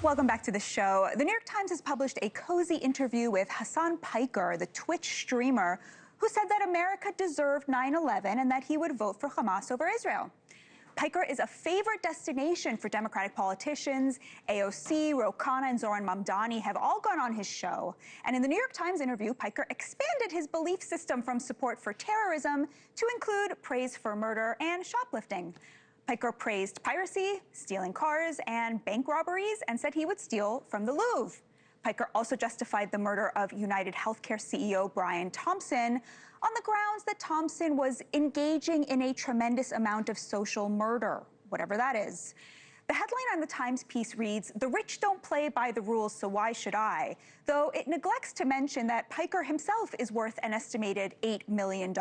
Welcome back to the show. The New York Times has published a cozy interview with Hasan Piker, the Twitch streamer, who said that America deserved 9/11 and that he would vote for Hamas over Israel. Piker is a favorite destination for Democratic politicians. AOC, Ro Khanna, and Zoran Mamdani have all gone on his show. And in the New York Times interview, Piker expanded his belief system from support for terrorism to include praise for murder and shoplifting. Piker praised piracy, stealing cars, and bank robberies, and said he would steal from the Louvre. Piker also justified the murder of United Healthcare CEO Brian Thompson on the grounds that Thompson was engaging in a tremendous amount of social murder, whatever that is. The headline on the Times piece reads, "The rich don't play by the rules, so why should I?" Though it neglects to mention that Piker himself is worth an estimated $8 million.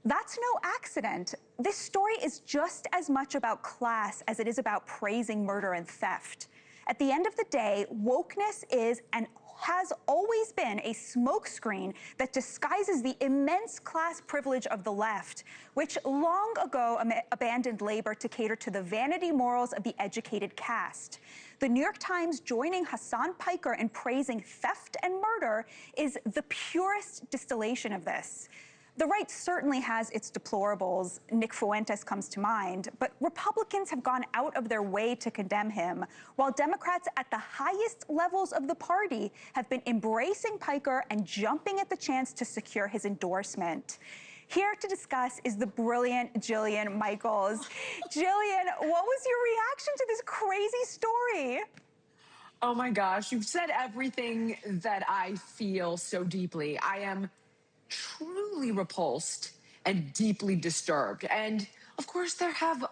That's no accident. This story is just as much about class as it is about praising murder and theft. At the end of the day, wokeness is and has always been a smokescreen that disguises the immense class privilege of the left, which long ago abandoned labor to cater to the vanity morals of the educated caste. The New York Times joining Hasan Piker in praising theft and murder is the purest distillation of this. The right certainly has its deplorables. Nick Fuentes comes to mind, but Republicans have gone out of their way to condemn him, while Democrats at the highest levels of the party have been embracing Piker and jumping at the chance to secure his endorsement. Here to discuss is the brilliant Jillian Michaels. Jillian, what was your reaction to this crazy story? Oh my gosh, you've said everything that I feel so deeply. I am truly repulsed and deeply disturbed. And of course, there have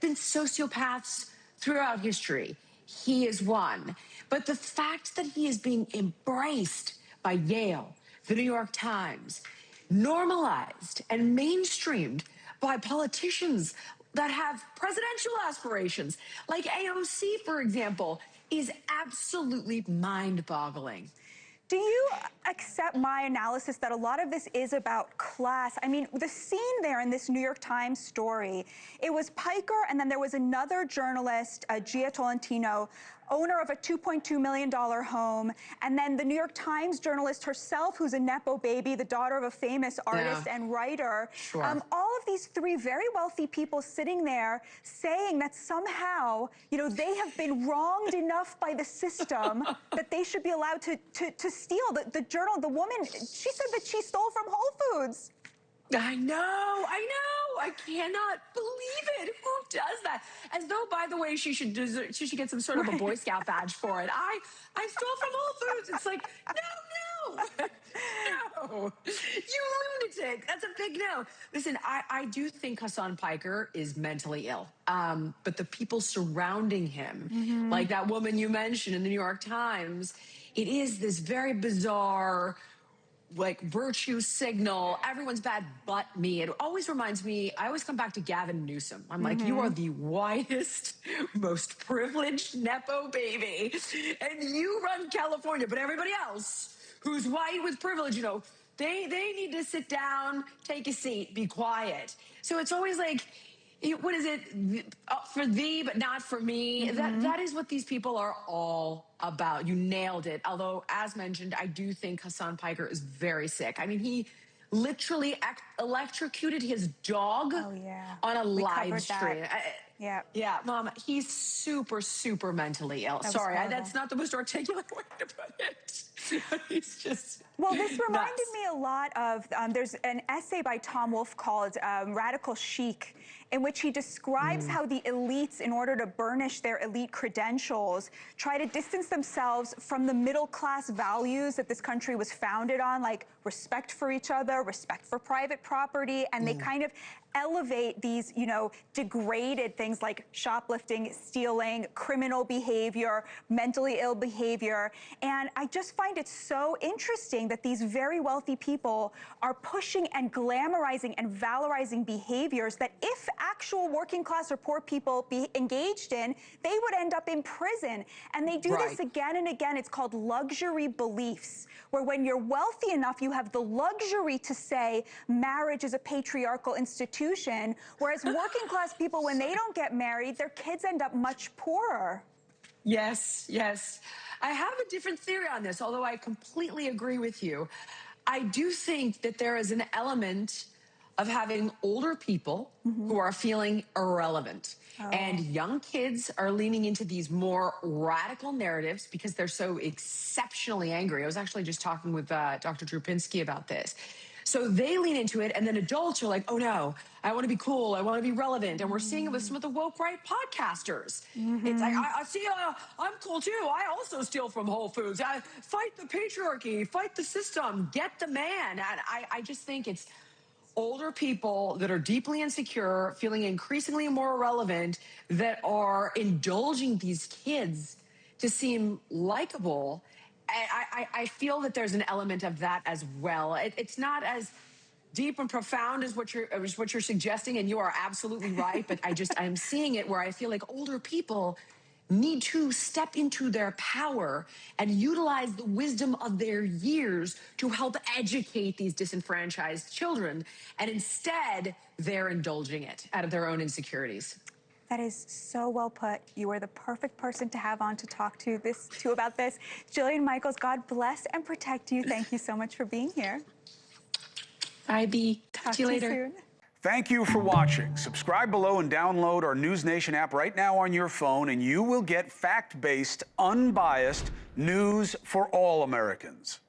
been sociopaths throughout history. He is one. But the fact that he is being embraced by Yale, the New York Times, normalized and mainstreamed by politicians that have presidential aspirations, like AOC, for example, is absolutely mind-boggling. Do you accept my analysis that a lot of this is about class? I mean, the scene there in this New York Times story, it was Piker and then there was another journalist, Gia Tolentino, owner of a $2.2 million home, and then the New York Times journalist herself, who's a Nepo baby, the daughter of a famous artist and writer. Sure. All of these three very wealthy people sitting there saying that somehow, you know, they have been wronged enough by the system that they should be allowed to steal. The woman, she said that she stole from Whole Foods. I know. I cannot believe it. Who does that? As though, by the way, she should get some sort of a Boy Scout badge for it. I stole from Whole Foods. It's like, no. No. You lunatic. That's a big no. Listen, I do think Hasan Piker is mentally ill. But the people surrounding him, like that woman you mentioned in the New York Times, it is this very bizarre, like, virtue signal. Everyone's bad but me. It always reminds me, I always come back to Gavin Newsom. I'm like, you are the whitest, most privileged Nepo baby, and you run California, but everybody else who's white with privilege, you know, they need to sit down, take a seat, be quiet. So it's always like, what is it? For thee, but not for me. That is what these people are all about. You nailed it. Although, as mentioned, I do think Hasan Piker is very sick. I mean, he literally electrocuted his dog on a live stream. Yeah, Mom, he's super, super mentally ill. Sorry, that's not the most articulate way to put it. He's just Well, this reminded me a lot of, there's an essay by Tom Wolfe called Radical Chic, in which he describes how the elites, in order to burnish their elite credentials, try to distance themselves from the middle-class values that this country was founded on, like respect for each other, respect for private property, and they kind of elevate these, you know, degraded things like shoplifting, stealing, criminal behavior, mentally ill behavior. And I just find it so interesting that these very wealthy people are pushing and glamorizing and valorizing behaviors that if actual working class or poor people be engaged in, they would end up in prison. And they do this again and again. It's called luxury beliefs, where when you're wealthy enough, you have the luxury to say marriage is a patriarchal institution, whereas working class people, when they don't get married, their kids end up much poorer. Yes, yes. I have a different theory on this, although I completely agree with you. I do think that there is an element of having older people who are feeling irrelevant. And young kids are leaning into these more radical narratives because they're so exceptionally angry. I was actually just talking with Dr. Drew Pinsky about this. So they lean into it, and then adults are like, oh no, I want to be cool, I want to be relevant. And we're seeing it with some of the woke right podcasters. It's like, I see, I'm cool too. I also steal from Whole Foods. I fight the patriarchy, fight the system, get the man. And I just think it's older people that are deeply insecure, feeling increasingly more irrelevant, that are indulging these kids to seem likable. I feel that there's an element of that as well. It's not as deep and profound as what you're suggesting, and you are absolutely right. But I'm seeing it where I feel like older people need to step into their power and utilize the wisdom of their years to help educate these disenfranchised children. And instead, they're indulging it out of their own insecurities. That is so well put. You are the perfect person to have on to talk to about this. Jillian Michaels, God bless and protect you. Thank you so much for being here. Bye, B. Talk to you later. Soon. Thank you for watching. Subscribe below and download our NewsNation app right now on your phone, and you will get fact-based, unbiased news for all Americans.